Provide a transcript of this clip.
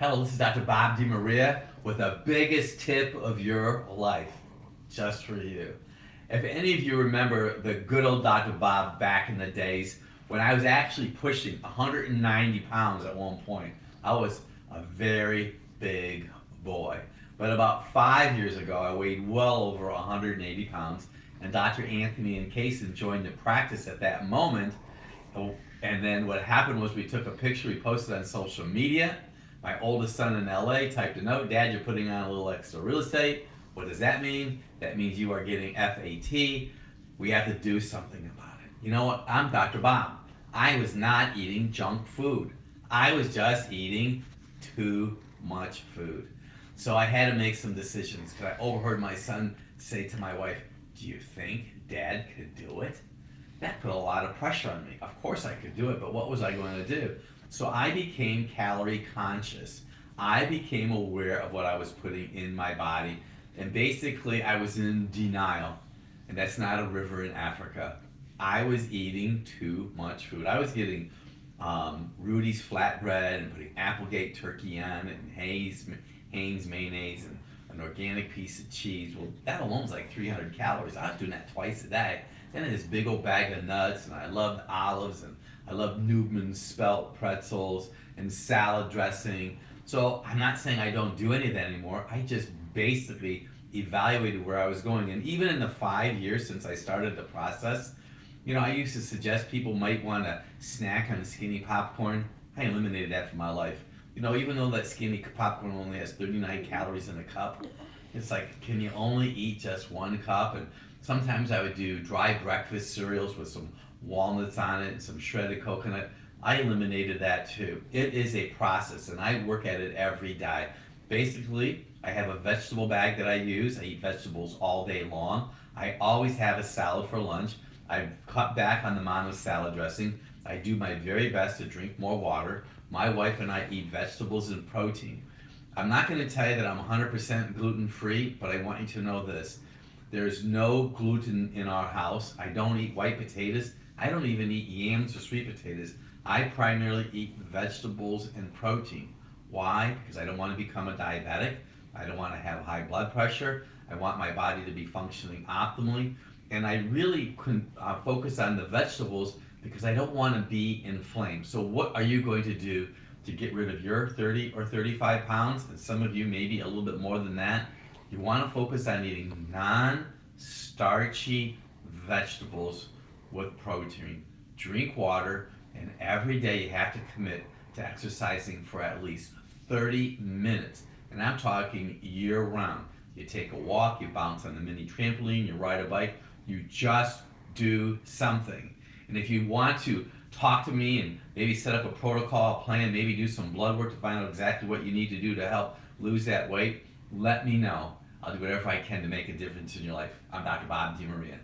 Hello, this is Dr. Bob DeMaria with the biggest tip of your life, just for you. If any of you remember the good old Dr. Bob back in the days when I was actually pushing 190 pounds at one point, I was a very big boy. But about 5 years ago, I weighed well over 180 pounds, and Dr. Anthony and Kaysen joined the practice at that moment. And then what happened was we took a picture, we posted on social media. My oldest son in LA typed a note, Dad, you're putting on a little extra real estate. What does that mean? That means you are getting FAT. We have to do something about it. You know what? I'm Dr. Bob. I was not eating junk food. I was just eating too much food. So I had to make some decisions because I overheard my son say to my wife, do you think Dad could do it? That put a lot of pressure on me. Of course I could do it, but what was I going to do? So I became calorie conscious. I became aware of what I was putting in my body. And basically I was in denial. And that's not a river in Africa. I was eating too much food. I was getting Rudy's flatbread and putting Applegate turkey on it and Hanes mayonnaise and an organic piece of cheese. Well, that alone is like 300 calories. I was doing that twice a day. Then I had this big old bag of nuts, and I loved olives, and I loved Newman's spelt pretzels and salad dressing. So I'm not saying I don't do any of that anymore. I just basically evaluated where I was going. And even in the 5 years since I started the process, you know, I used to suggest people might want to snack on skinny popcorn. I eliminated that from my life. You know, even though that skinny popcorn only has 39 calories in a cup, it's like, can you only eat just one cup? And sometimes I would do dry breakfast cereals with some walnuts on it and some shredded coconut. I eliminated that too. It is a process and I work at it every day. Basically, I have a vegetable bag that I use. I eat vegetables all day long. I always have a salad for lunch. I've cut back on the amount of salad dressing. I do my very best to drink more water. My wife and I eat vegetables and protein. I'm not going to tell you that I'm 100% gluten-free, but I want you to know this. There's no gluten in our house. I don't eat white potatoes. I don't even eat yams or sweet potatoes. I primarily eat vegetables and protein. Why? Because I don't want to become a diabetic. I don't want to have high blood pressure. I want my body to be functioning optimally. And I really focus on the vegetables because I don't want to be inflamed. So what are you going to do to get rid of your 30 or 35 pounds? And some of you maybe a little bit more than that. You want to focus on eating non-starchy vegetables with protein. Drink water, and every day you have to commit to exercising for at least 30 minutes. And I'm talking year round. You take a walk, you bounce on the mini trampoline, you ride a bike, you just do something. And if you want to talk to me and maybe set up a protocol, plan, maybe do some blood work to find out exactly what you need to do to help lose that weight, let me know. I'll do whatever I can to make a difference in your life. I'm Dr. Bob DeMaria.